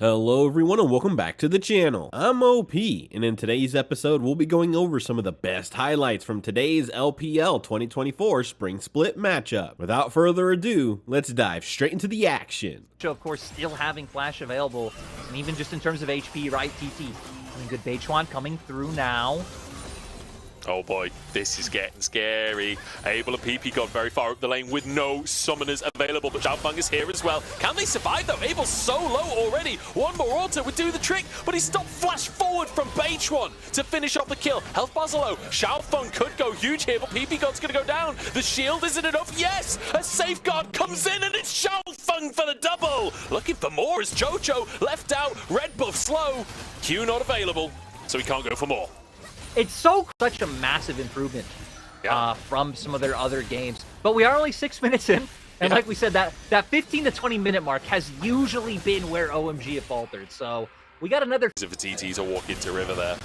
Hello everyone and welcome back to the channel. I'm OP, and in today's episode we'll be going over some of the best highlights from today's LPL 2024 Spring Split matchup. Without further ado, let's dive straight into the action. Of course, still having Flash available, and even just in terms of HP, right, TT. I mean, good Beichuan coming through now. Oh boy, this is getting scary. Abel and PP got very far up the lane with no summoners available, but Xiaofeng is here as well. Can they survive though? Abel's so low already. One more auto would do the trick, but he stopped flash forward from Beichuan to finish off the kill. Health bars are low. Xiaofeng could go huge here, but PP God's gonna go down. The shield isn't enough. Yes, a safeguard comes in and it's Xiaofeng for the double. Looking for more as Jojo left out. Red buff slow. Q not available, so he can't go for more. It's such a massive improvement from some of their other games. But we are only 6 minutes in. And like we said, that 15 to 20 minute mark has usually been where OMG have faltered. So we got another... If the TTs are walking to River there.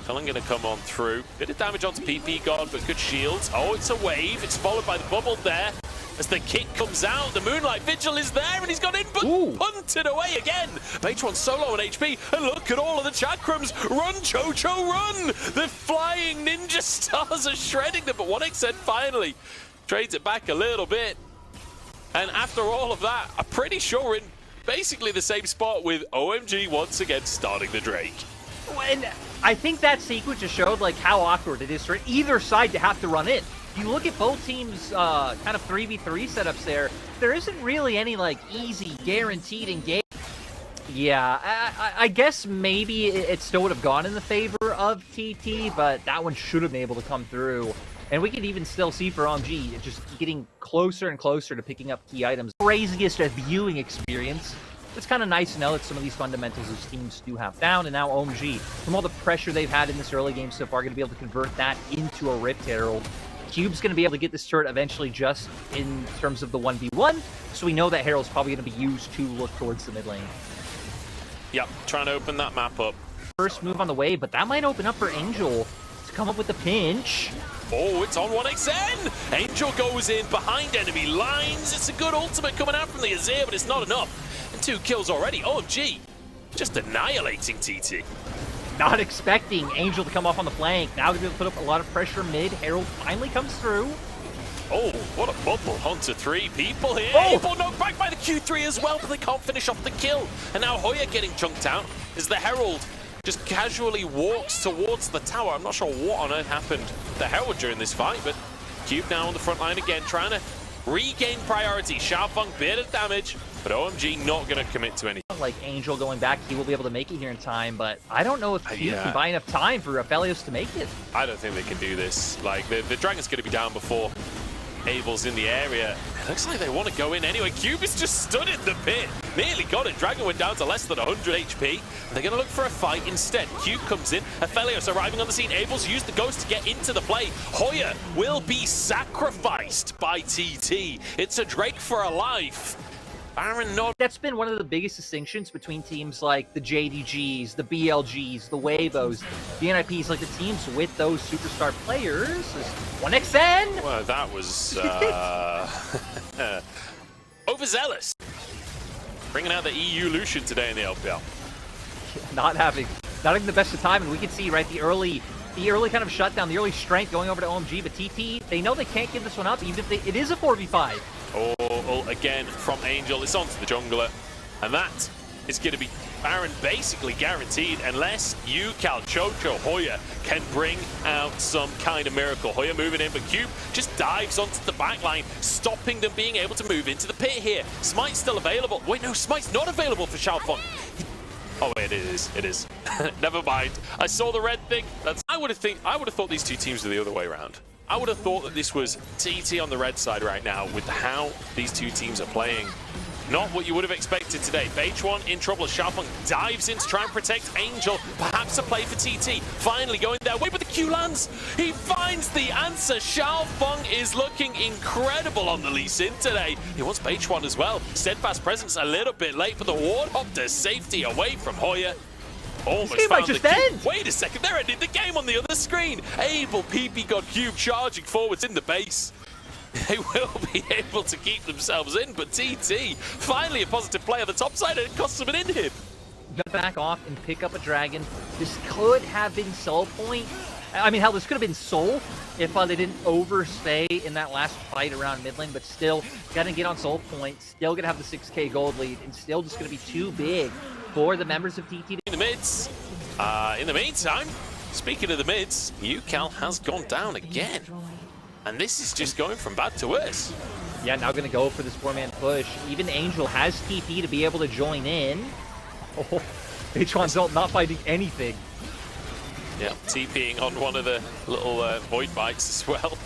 Cullen going to come on through. Bit of damage onto PP God, but good shields. Oh, it's a wave. It's followed by the bubble there. As the kick comes out, the Moonlight Vigil is there, and he's got in, but punted away again. Beichuan solo on HP, and look at all of the chakrams. Run, Jojo, run! The flying ninja stars are shredding them, but 1xN finally trades it back a little bit. And after all of that, I'm pretty sure we're in basically the same spot with OMG once again starting the Drake. And I think that sequence just showed like how awkward it is for either side to have to run in. You look at both teams' kind of 3v3 setups there isn't really any like easy guaranteed engage. Yeah, I guess maybe it still would have gone in the favor of TT, but that one should have been able to come through. And we can even still see for OMG, it's just getting closer and closer to picking up key items. Craziest viewing experience. It's kind of nice to know that some of these fundamentals these teams do have down, and now OMG, from all the pressure they've had in this early game so far, going to be able to convert that into a Rift Herald. Cube's going to be able to get this turret eventually just in terms of the 1v1, so we know that Herald's probably going to be used to look towards the mid lane. Yep, trying to open that map up. First move on the way, but that might open up for Angel to come up with the pinch. Oh, it's on 1xN! Angel goes in behind enemy lines. It's a good ultimate coming out from the Azir, but it's not enough. And 2 kills already. OMG, just annihilating TT. Not expecting Angel to come off on the flank. Now they're going to put up a lot of pressure mid. Herald finally comes through. Oh, what a bubble onto 3 people here. Oh! Abel knocked back by the Q3 as well, but they can't finish off the kill. And now Hoya getting chunked out as the Herald just casually walks towards the tower. I'm not sure what on earth happened to the Herald during this fight, but Cube now on the front line again, trying to regain priority. Xiaofeng, bit of damage, but OMG not going to commit to anything. Like Angel going back, he will be able to make it here in time, but I don't know if Cube can buy enough time for Aphelios to make it. I don't think they can do this. Like, the Dragon's going to be down before Abel's in the area. It looks like they want to go in anyway. Cube is just stood in the pit. Nearly got it. Dragon went down to less than 100 HP. They're going to look for a fight instead. Cube comes in. Aphelios arriving on the scene. Abel's used the ghost to get into the play. Hoya will be sacrificed by TT. It's a Drake for a life. Baron not. That's been one of the biggest distinctions between teams like the JDGs, the BLGs, the Wavos, the NIPs, like the teams with those superstar players. 1xN! Well, that was overzealous. Bringing out the EU Lucian today in the LPL. Not having the best of time, and we can see right the early kind of shutdown, the early strength going over to OMG, but TT, they know they can't give this one up, even if it is a 4v5. Oh, again from Angel, it's onto the jungler, and that is going to be Baron basically guaranteed unless you, Jojo, Hoya can bring out some kind of miracle. Hoya moving in, but Cube just dives onto the backline, stopping them being able to move into the pit here. Smite's still available. Wait, no, Smite's not available for Xiaofeng. Oh wait, it is. Never mind. I saw the red thing. I would have thought these two teams were the other way around. I would have thought that this was TT on the red side right now with how these two teams are playing. Not what you would have expected today. Beichuan in trouble as Xiaofeng dives in to try and protect Angel. Perhaps a play for TT. Finally going their way, but the Q lands. He finds the answer. Xiaofeng is looking incredible on the Lee Sin today. He wants Beichuan as well. Steadfast presence a little bit late, but the ward hop to safety away from Hoya. Almost found just the end. Wait a second, they're ending the game on the other screen. Abel, PP God Cube charging forwards in the base. they will be able to keep themselves in, but TT, finally a positive play on the top side, and it costs them an in-hit. Back off and pick up a dragon. This could have been Soul Point. I mean, hell, this could have been Soul if they didn't overstay in that last fight around mid lane, but still gonna get on Soul Point, still gonna have the 6k gold lead, and still just gonna be too big for the members of TT. In the mids, in the meantime, speaking of the mids, UCal has gone down again. And this is just going from bad to worse. Yeah, now gonna go for this 4-man push. Even Angel has TP to be able to join in. Oh, H1's not finding anything. Yeah, TPing on one of the little void bites as well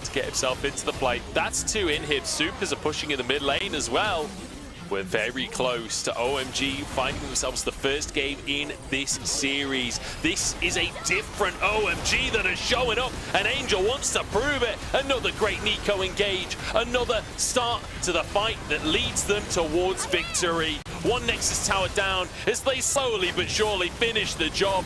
to get himself into the play. That's 2 in-hit. Supers are pushing in the mid lane as well. We're very close to OMG finding themselves the first game in this series. This is a different OMG that is showing up, and Angel wants to prove it. Another great Nico engage, another start to the fight that leads them towards victory. One Nexus tower down as they slowly but surely finish the job.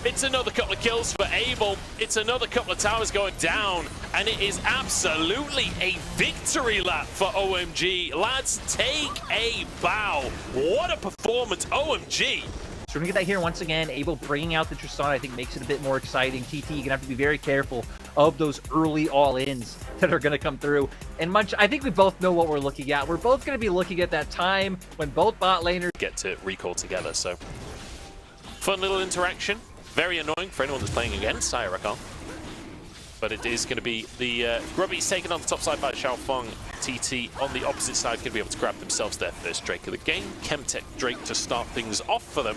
It's another couple of kills for Abel. It's another couple of towers going down. And it is absolutely a victory lap for OMG. Lads, take a bow. What a performance, OMG. So we're gonna get that here once again. Abel bringing out the Tristan, I think, makes it a bit more exciting. TT, you're gonna have to be very careful of those early all-ins that are gonna come through. And Munch, I think we both know what we're looking at. We're both gonna be looking at that time when both bot laners get to recall together, so fun little interaction. Very annoying for anyone that's playing against Sayarakan. But it is going to be the Grubbies taken on the top side by Xiaofeng. TT on the opposite side going to be able to grab themselves their first Drake of the game. Chemtech Drake to start things off for them.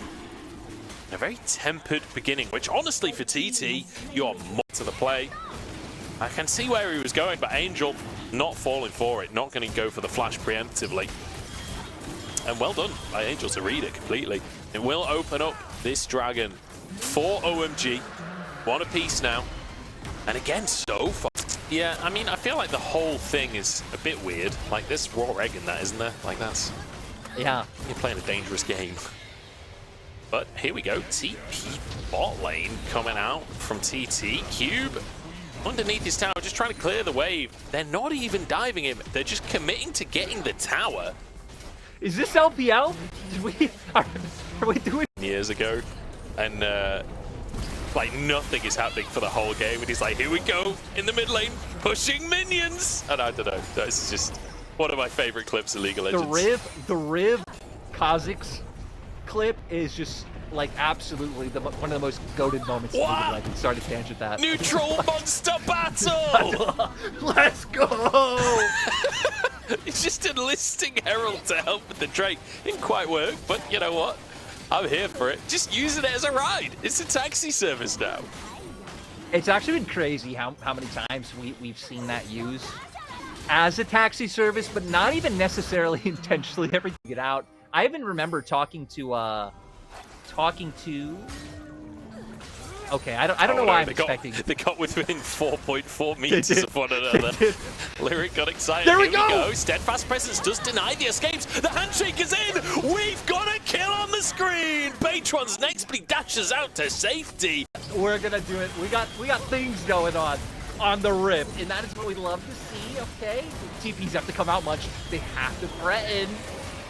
A very tempered beginning, which honestly for TT, you're more to the play. I can see where he was going, but Angel not falling for it, not going to go for the flash preemptively. And well done by Angel to read it completely. It will open up this dragon for OMG. One apiece now. And again, so far. Yeah, I mean, I feel like the whole thing is a bit weird. Like, there's raw egg in that, isn't there? Like, that's... Yeah. You're playing a dangerous game. But here we go. TP bot lane coming out from TT. Cube underneath his tower, just trying to clear the wave. They're not even diving him. They're just committing to getting the tower. Is this LPL? Are we doing years ago? And like nothing is happening for the whole game, and he's like, here we go in the mid lane pushing minions, and I don't know, this is just one of my favorite clips of League of Legends. The Riv Kha'Zix clip is just like absolutely one of the most goated moments in League of Legends. Sorry to tangent that. Neutral monster battle. Let's go. It's just enlisting Herald to help with the Drake. Didn't quite work, but you know what? I'm here for it. Just using it as a ride. It's a taxi service now. It's actually been crazy how many times we've seen that used as a taxi service, but not even necessarily intentionally ever get out. I even remember talking to okay, I don't know why I'm expecting. They got within 4.4 meters of one another. Lyric got excited. There we Here we go. Steadfast Presence does deny the escapes. The handshake is in. We've got a kill on the screen. Patron's next, but he dashes out to safety. We're gonna do it. We got things going on the rip, and that is what we love to see. Okay, TPs have to come out much. They have to threaten.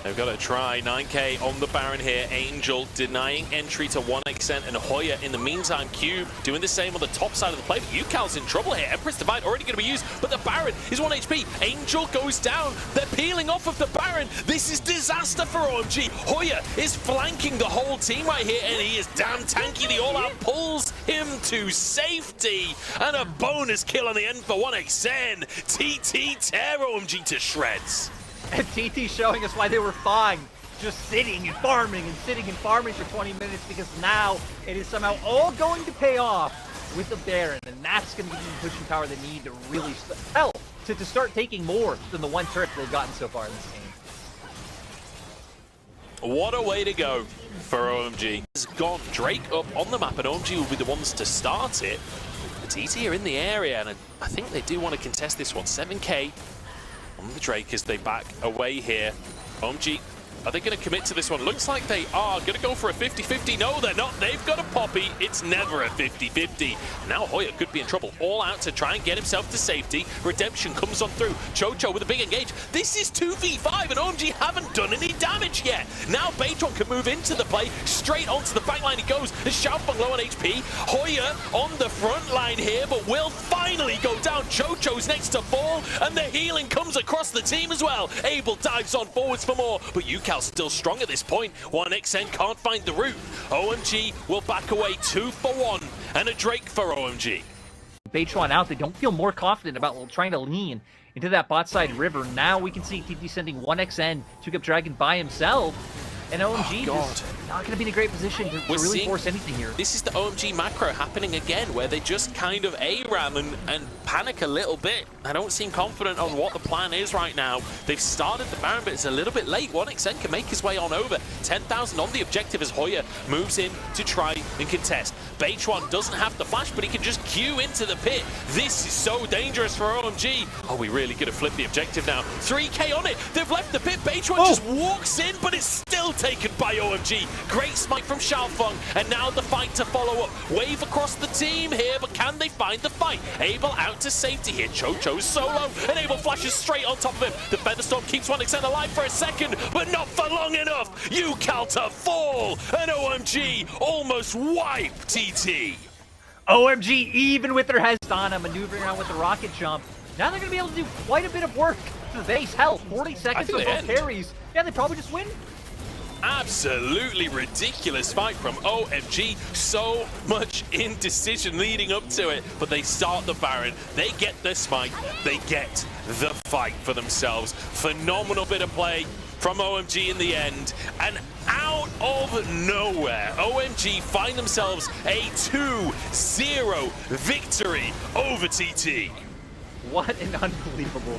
They've got to try. 9k on the Baron here. Angel denying entry to 1xN, and Hoya in the meantime. Cube doing the same on the top side of the play. But UCal's in trouble here. Empress Divide already going to be used, but the Baron is 1 HP. Angel goes down. They're peeling off of the Baron. This is disaster for OMG. Hoya is flanking the whole team right here, and he is damn tanky. The all-out pulls him to safety, and a bonus kill on the end for 1xN. TT tear OMG to shreds. And TT showing us why they were fine, just sitting and farming for 20 minutes, because now it is somehow all going to pay off with the Baron, and that's going to give them the pushing power they need to really to start taking more than the one turret they've gotten so far in this game. What a way to go for OMG. Has gone Drake up on the map, and OMG will be the ones to start it. The TT are in the area, and I think they do want to contest this one. 7k on the Drake as they back away here. OMG Are they going to commit to this one? Looks like they are going to go for a 50-50. No, they're not. They've got a Poppy. It's never a 50-50. Now Hoya could be in trouble. All out to try and get himself to safety. Redemption comes on through. Chocho with a big engage. This is 2v5 and OMG haven't done any damage yet. Now Baytron can move into the play. Straight onto the backline he goes. Xiaofeng low on HP. Hoya on the front line here, but will finally go down. Chocho's next to fall, and the healing comes across the team as well. Abel dives on forwards for more, but UCal's still strong at this point. 1xN can't find the route. OMG will back away 2 for 1, and a Drake for OMG. Baytron out, they don't feel more confident about trying to lean into that bot side river. Now we can see TT sending 1xN to up Dragon by himself. And OMG just not going to be in a great position to really force anything here. This is the OMG macro happening again, where they just kind of ARAM and panic a little bit. I don't seem confident on what the plan is right now. They've started the Baron, but it's a little bit late. 1xN can make his way on over. 10,000 on the objective as Hoya moves in to try and contest. Baytron doesn't have the flash, but he can just queue into the pit. This is so dangerous for OMG. Oh, we really going to flip the objective now. 3K on it. They've left the pit. Baytron just walks in, but it's still taken by OMG. Great smite from Xiaofeng, and now the fight to follow up. Wave across the team here, but can they find the fight? Abel out to safety here. Chocho's solo, and Abel flashes straight on top of him. The Featherstorm keeps 1xN alive for a second, but not for long enough. UCal to fall, and OMG almost wipe TT. OMG, even with their Hezana maneuvering around with the rocket jump, now they're going to be able to do quite a bit of work to the base health. 40 seconds of both carries. Yeah, they probably just win. Absolutely ridiculous fight from OMG. So much indecision leading up to it, but they start the Baron, they get the smite, they get the fight for themselves. Phenomenal bit of play from OMG in the end, and out of nowhere, OMG find themselves a 2-0 victory over TT. What an unbelievable...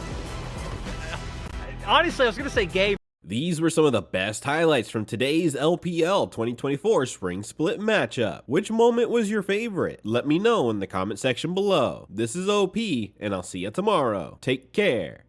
Honestly, I was going to say game. These were some of the best highlights from today's LPL 2024 Spring Split matchup. Which moment was your favorite? Let me know in the comment section below. This is OP, and I'll see you tomorrow. Take care.